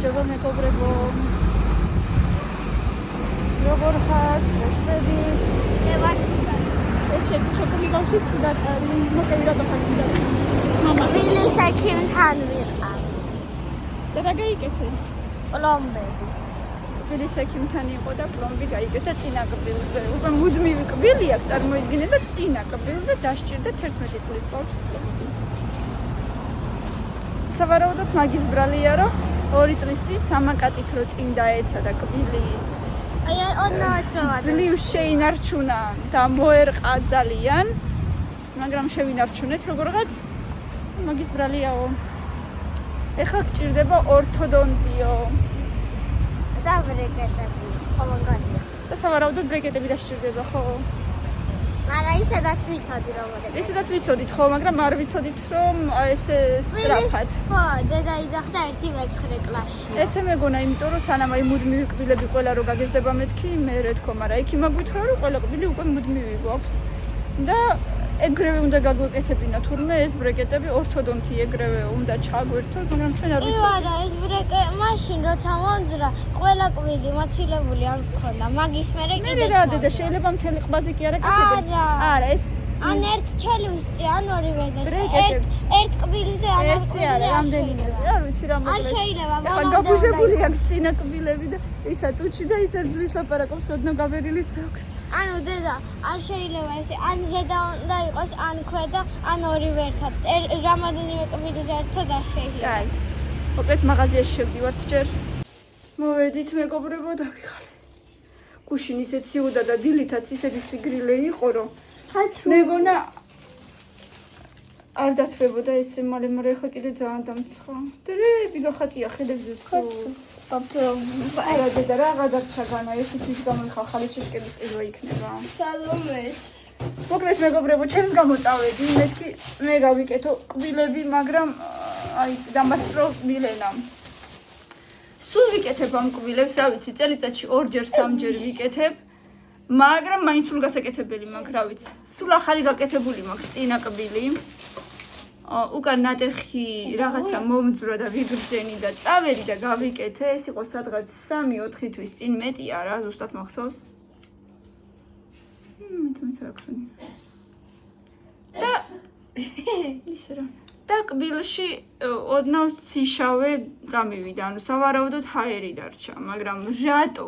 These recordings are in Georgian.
გამარჯობა მეგობრებო. როგორ ხართ? შეშვებით? მე ვარ ცუდად. ეს შეცდომი ბავშვი ცუდად არის. მოკები რატო ხარ ცუდად? მამა. ვილის ექიმთან ვიყავ. და რა გაიკეთე? პლომბები. ვილის ექიმთან იყო და პლომბი გაიკეთა წინა კბილზე. უკვე მუდმივი კბილი აქვს, წარმოიდგინე და წინა კბილზე დასჭირდა 11 წლის ბავშვს პლომბი. სავარაუდოდ მაგის ბრალია, რომ 2 წლის წინ სამაკატით რო წინ დაეცა და კბილი აი ოდნავ რო ვარ. ძლივს შეინარჩუნა და მოერყა ძალიან, მაგრამ შევინარჩუნეთ როგორღაც მაგის ბრალიაო. ეხლა გჭირდება ორთოდონტიო. და ბრეკეტები, ხო მაგარია. და სავარაუდოდ ბრეკეტები დასჭირდება, ხო? მაგრამ ისედაც ვიცოდი რომ ბრეკეტები. ისედაც ვიცოდით, ხო, მაგრამ არ ვიცოდით რომ ეს სწრაფად. ხო, დედა იძახდა 1-9 კლასში. ესე მეგონა, იმიტომ რომ სანამ აი მუდმივი კბილები ყველა რო გაგეზდება მეთქი, მე რა თქო, მაგრამ იქ იმაგვითხრა რომ ყველა კბილი უკვე მუდმივი გვაქვს. და ეგრევე უნდა გაგვეკეთებინა თურმე ეს ბრეკეტები ორთოდონტი ეგრევე უნდა ჩაგვერთოთ, მაგრამ ჩვენ არ ვიცოდით. არა, ეს ბრეკეტი მაშინ როცა მომძრა, ყველა კბილი მოცილებული არ მქონდა. მაგის მერე კიდე რა დედა შეიძლება მთელი ყბაზე კი არა კეთებენ? არა, ეს ან ერთ ჩელუსზე, ან ორივეზე. ერთ კბილზე, ან ორ ერთი არა, რამდენიმე. არ ვიცი რა არ შეიძლება, ახლა გაფუჟებული აქვს წინა კბილები და ისა ტუჩი და ისა ძვლის ლაპარაკობს, ოდნავ გაბერილიც აქვს. ანუ დედა, არ შეიძლება ესე, ან ზედა უნდა იყოს, ან ქვედა, ან ორივე ერთად. რამოდენიმე კბილზე ერთად არ შეიძლება. კაი. მოკლედ მაღაზიაში შევდივართ ჯერ. მოვედით მეგობრებო და ვიხარე. გუშინ ისეთ სიუდა და დილითაც ისეთი სიგრილე იყო, რომ მეგონა არ დათბებოდა ესე მალე ახლა კიდე ძალიან დამცხა. დრები გახატია ხელებზე სულ. არა დედა რაღა დარჩა განა ესეთის გამო ხა ხალიჩეშკების ყიდვა იქნება. სალომეც. მოკლედ მეგობრებო, ჩემს გამოწავედი, მეთქი მე გავიკეთო კბილები, მაგრამ აი დამასწრო მილენა. სულ ვიკეთებ ამ კბილებს, რა ვიცი, წელიწადში 2-ჯერ 3-ჯერ ვიკეთებ, მაგრამ მაინც სულ გასაკეთებელი მაქვს, რა ვიცი. სულ ახალი გაკეთებული მაქვს წინა კბილი. უკან ნატეხი რაღაცა მომძვრა და ვიგრძენი და წავედი და გავიკეთე, ეს იყო სადღაც 3-4 თვის წინ, მეტი არა, ზუსტად მახსოვს. მეც რა ქონია. და ისე რა. და კბილში ოდნავ სიშავე წამივიდა, ანუ სავარაუდოდ ჰაერი დარჩა, მაგრამ რატო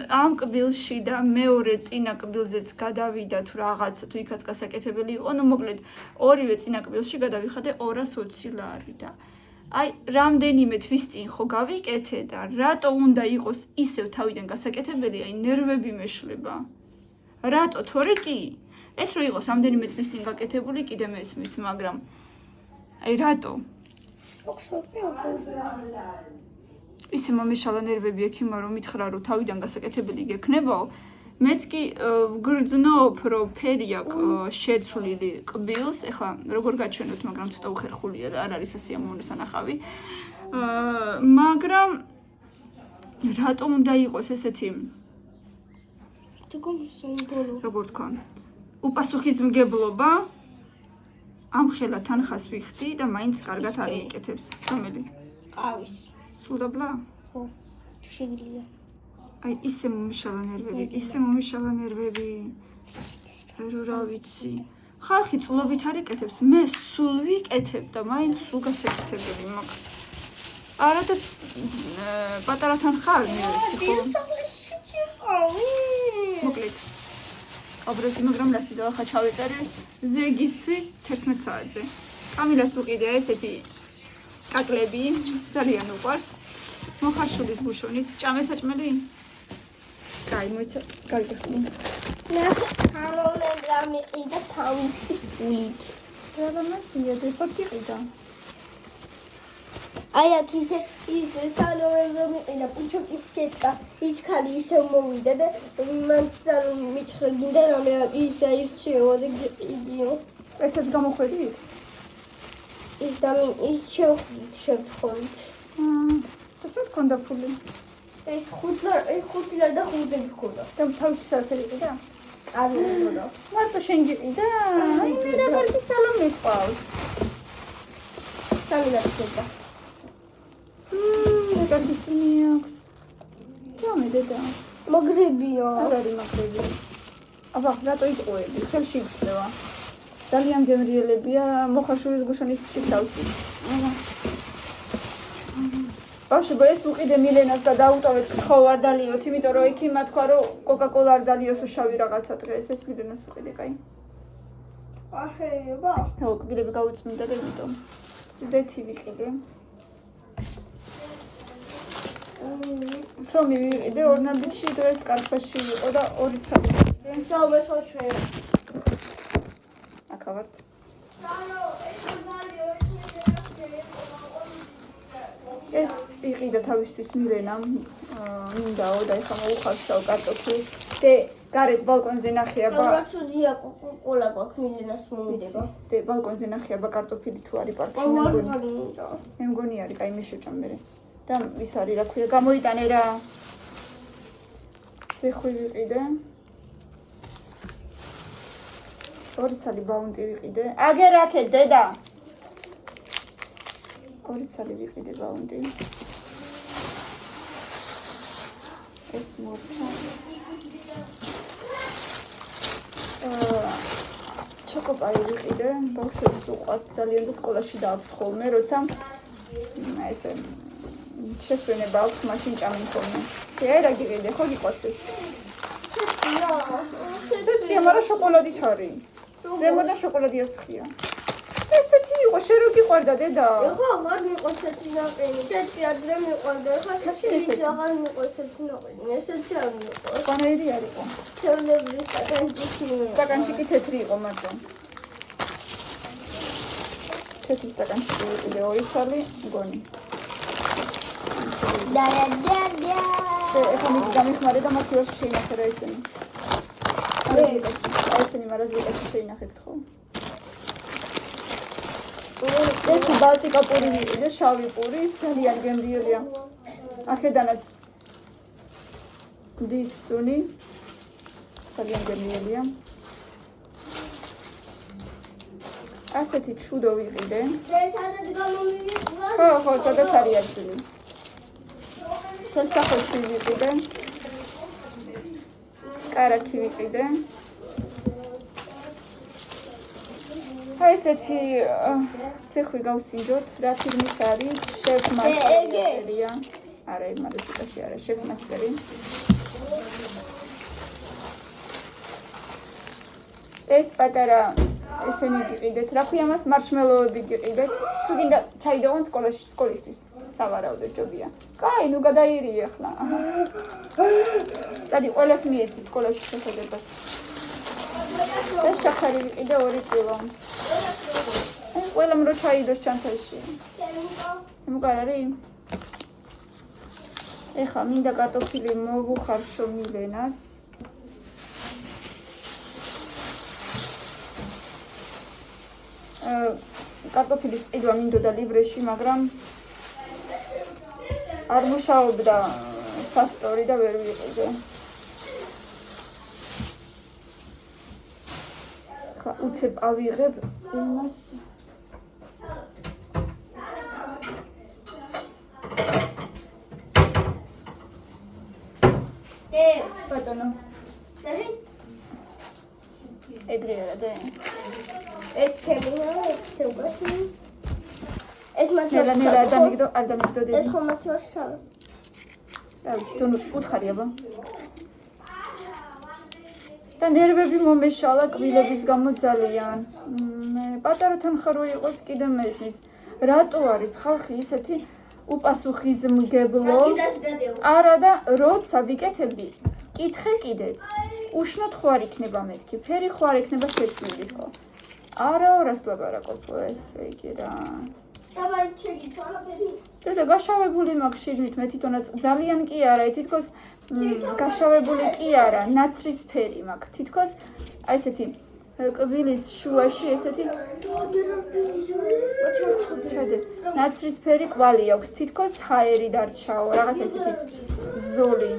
ამ კბილში და მეორე წინა კბილზეც გადავიდა თუ რაღაცა თუ იქაც გასაკეთებელი იყო, ну მოკლედ ორივე წინა კბილში გადავიხადე 220 ლარი და აი რამდენიმე თვის წინ ხო გავიკეთე და რატო უნდა იყოს ისევ თავიდან გასაკეთებელი, აი ნერვები მეშლება. რატო თორე კი ეს რო იყოს რამდენიმე წლის წინ გაკეთებული კიდე მესმის, მაგრამ აი რატო? ისე მომეშალა ნერვები ექიმა რომ მითხრა რომ თავიდან გასაკეთებელი გექნებაო. მეც კი ვგრძნობ რომ ფერი აქვს შეცვლილი კბილს, ეხლა როგორ გაჩვენოთ, მაგრამ ცოტა უხერხულია და არ არის ასიამოვნო სანახავი. მაგრამ რატო უნდა იყოს ესეთი როგორ თქვა? უპასუხისმგებლობა ამ ხელა თანხას ვიხდი და მაინც კარგად არ მიკეთებს. რომელი? ყავის. სულ დაბლა? ხო. შეგვიძლია. აი ისე მომიშალა ნერვები. სფერო რა ვიცი. ხალხი წლობით არ იკეთებს, მე სულ ვიკეთებ და მაინც სულ გასაკეთებელი მაქვს. არა და პატარა თანხა არ მივეცი ხო? მოკლედ. აბრეზე მაგრამ რასიზა ახლა ჩავეწერე ზეგისთვის 11 საათზე. კამილას უყიდე ესეთი კაკლები, ძალიან უყვარს. მოხარშულის ბუშონით, ჭამესაჭმელი? კაი, მოიცა, გაიგახსნი. ამომენდა მიყიდა თავისი ფულით. რა მასია დესაკი ყიდა. აი აქ ისე სანოვემბრო მიყიდა პუჩოკის სეტკა, ის ხალი ისე მოვიდა და მან სალონ მითხრა გინდა რამე ის აირჩევა და გიყიდიო. ესეც გამოხვედით? ის შევხვდით შევთხოვით. ესეც კონდა ფული. ეს 5 ლარი და 5 ლარი ხოდა. და თავში საერთოდ იყიდა? არ მოგოდა. მარტო შენ გიყიდა? აი მე რა კარგი სალონ მიყვავს. 3 ლარი შედა. ისინი აქვს. ჯამე დედა. მოგრებია. არ არის მაგრები. აბა, რატო იტყუები? ხელში იგრძნობა. ძალიან გემრიელებია, მოხაშურის გუშონის შიგთავში. ბავშვებო, ეს ვუყიდე მილენას და დაუტოვეთ თხო არ დალიოთ, იმიტომ რომ იქ იმა თქვა რომ კოკა-კოლა არ დალიოსო შავი რაღაცა დღეს, ეს მილენას ვუყიდე, კაი? ახლა ხო, კბილები გავუწმინდა და იმიტომ. ზეთი ვიყიდე. ცომი ვიყიდე, ორნაბიტში დღეს კარფაში იყო და 2 ცალი ვიყიდე. საუბარსოჩე. აქა ვართ. ეს იყიდა თავისთვის მილენა, მინდაო და ეხლა მოუხარშავ კარტოფილს. და გარეთ ბალკონზე ნახეაბა. რაცოდია კოკა-კოლა გვაქვს მილენას მომიდება. და ბალკონზე ნახეაბა კარტოფილი თუ არის პარკში. მე მგონი არის, კაი მე შევჭამ მერე. და ის არის რა ქვია, გამოიტანე რა. ზეხვი ვიყიდე. 2 ცალი ბაუნტი ვიყიდე. აგერ აქეთ დედა. 2 ცალი ვიყიდე ბაუნტი. ეს მორჩა. ჩოკოპაი ვიყიდე. ბავშვებს უყვართ ძალიან და სკოლაში დააქვთ ხოლმე, როცა ესე შესვენება აქვს, მაშინ ჭამენ ხოლმე. აი რა გიყიდე, ხო გიყვარს ეს? ეს მაგრამ შოკოლადით არის. ზემოდან შოკოლადი ასხია. ესეთი იყო, შენ რო გიყვარდა დედა? ხო, აღარ მიყვარს ესეთი ნაყინი. თეთრი ადრე მიყვარდა, ხა ის აღარ მიყვარს ესეთი ნაყინი. ესეთი არ მიყვარს. ყანაირი არ იყო. ჩეულებრივი სტაკანчики. სტაკანчики თეთრი იყო მარტო. თეთრი სტაკანчики ვიყიდე 2 ცალი, მგონი. და. ეხლა მე გამიხმარე და მათ ვერც შეინახე რა ისინი. აი ესენი მარაზიკაში შეინახეთ ხო? ეს ბალტიკა პური ვიყიდე, შავი პური, ძალიან გემრიელია. აქედანაც დის სუნი, ძალიან გემრიელია. ასეთი ჩუდო ვიყიდე. სადაც გამომივიყვა. ხო, სადაც არის ადგილი. ხელსაყრელში ვიყიდე. კარაქი ვიყიდე. აი ესეთი ცეხვი გავსინჯოთ, რა ფირმის არის? შეფ მასტერია. არა, მაგასიტაში არა, შეფ მასტერი. ეს პატარა ესენი გიყიდეთ, რა ქვია მას? მარშმელოები გიყიდეთ. თუ გინდა ჩაიდოვონ სკოლაში, სკოლისთვის. სავარაუდო ჯობია. კაი, ნუ გადაირი ახლა. წადი, ყველას მიეცი სკოლაში შეხედებას. ეს შაქარი ვიყიდე 2 კილო. ყველამ რო ჩაიდოს ჩანთაში. მოკარ არის? ეხლა მინდა კარტოფილი მოვუხარშო მილენას. კარტოფილის ყიდვა მინდოდა ლიბრეში, მაგრამ არ მუშაობდა სასწორი და ვერ ვიყიდე. ხა უცებ ავიღებ იმას. ბატონო. ეგრე არა და ეს ჩემია, თეუბაში. ეს ნელა არ დამიგდო დედი. ეს ხომ მოცვაშა. და თვითონ უთხარი აბა. და ნერვები მომეშალა კბილების გამო ძალიან. მე პატარათან ხარო იყოს კიდე მესმის. რატო არის ხალხი ისეთი უპასუხისმგებლო? არა და როცა ვიკეთებდი, კითხე კიდეც. უშნოდ ხო არ იქნება მეთქი, ფერი ხო არ იქნება შეცვლილი ხო? არა, ორას ლაპარაკობ ესე იგი რა. და გაშავებული მაქვს შიგნით, მე თვითონაც ძალიან კი არა, თითქოს გაშავებული კი არა, ნაცრისფერი მაქვს. თითქოს აი ესეთი კბილის შუაში ესეთი ნაცრისფერი კვალი აქვს, თითქოს ჰაერი დარჩაო, რაღაც ესეთი ზოლი.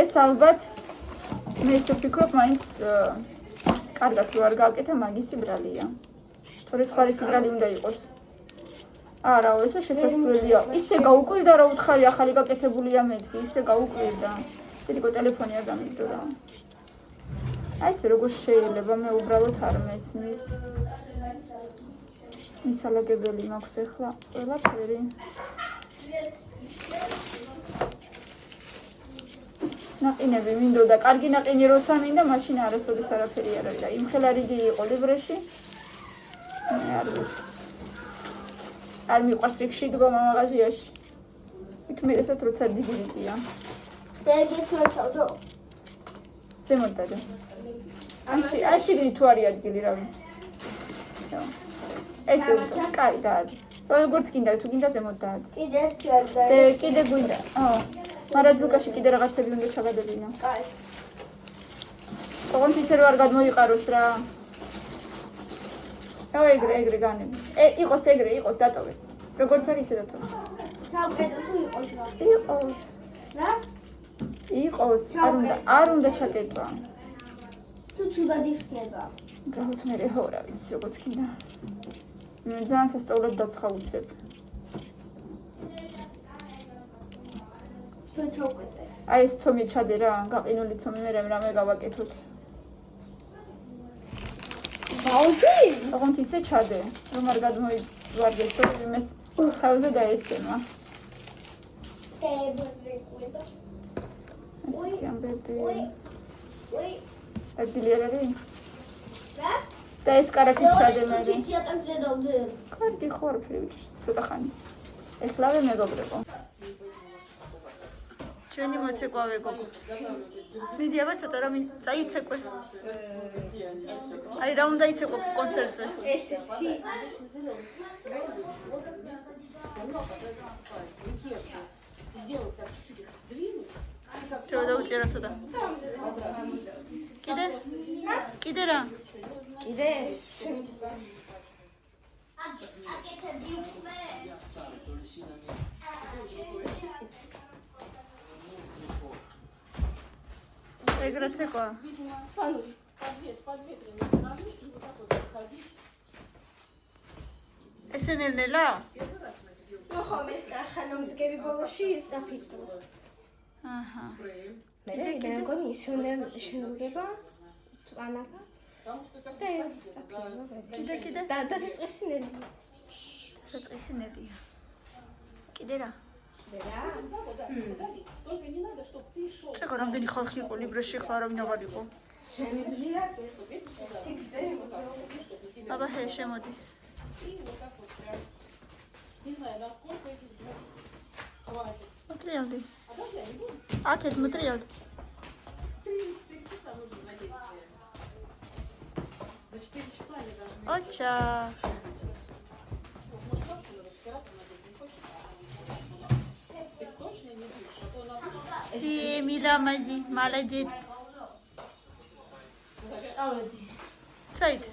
ეს ალბათ მე ისე ვფიქრობ, მაინც კარგად რო არ გააკეთა, მაგისი ბრალია. თორე სხვა რისი ბრალი უნდა იყოს. არა, ესე შესასწრებელია. ისე გაუკვირდა რა უთხარი ახალი გაკეთებულია მეთქი, ისე გაუკვირდა. თითქო ტელეფონი არ გამიგდო რა. აი ესე როგორ შეიძლება მე უბრალოდ არ მესმის. მისალაგებელი მაქვს ახლა ყველაფერი. ნაყინები მინდოდა, კარგი ნაყინი როცა მინდა, მაშინ არასოდეს არაფერი არ არის და იმ ხელა რიგი იყო ლიბრეში. მე არ ვიცი. არ მიყვარს რიგში დგომა მაღაზიაში. იქ მერესაც როცა დიდი რიგია. და ეგეთ მოწავდო. ზემოთ დადე. აში გი თუ არის ადგილი რავი. ესე კაი დაადე. როგორც გინდა, თუ გინდა ზემოთ დაადე. კიდე ერთი არ და კიდე გვინდა. მაგრამ ზულკაში კიდე რაღაცები უნდა ჩაგადებინა. კაი. ოღონდ ისე რომ არ გადმოიყაროს რა. ეგრე განები. იყოს ეგრე, იყოს დატოვე. როგორც არის ისე დატოვე. ჩავკეტო თუ იყოს რა. იყოს. რა? იყოს, არ უნდა ჩაკეტვა. თუ ცუდად იხსნება. უბრალოდ მე რა ვიცი, როგორც გინდა. მე ძალიან სასწაულად დაცხაუცებ. ჩავკეტე. აი ეს ცომი ჩადე რა, გაყინული ცომი მე რამე გავაკეთოთ. ბაუდი? ოღონდ ისე ჩადე, რომ არ გადმოივარგეს, რომ იმეს თავზე დაეცემა. ესეთი ამბები. ადგილი არ არის? რა? და ეს კარაქით ჩადე მე. თეატრზე დავდე. კარგი ხო არაფერი ვიჭერს, ცოტა ხანი. ეხლავე მეგობრებო. ჩვენი მოცეკვავე გოგო. მიდი აბა ცოტა რა წაიცეკვე. აი რა უნდა იცეკვე კონცერტზე? ესეთი. ჩაო დაუწერა ცოტა. კიდე რა? კიდე აკეთებდი უკვე. ეგრე ცეკვა. ესე ნელ-ნელა? ხო, მე ხანამ მდგები ბოლოში საფიცო. აჰა. მე მეგონი შენობება თვანაკა. კიდე. დასაწყისინები. დასაწყისინებია. კიდე რა? წეგო რამდენი ხალხი იყო ლიბრეში ხლა რომ აღარ იყო. შემიძლია ციგზე. აბა ჰე შემოდი. Материалды. Атет материал. Оча. Мила мази, молодец. Сайт.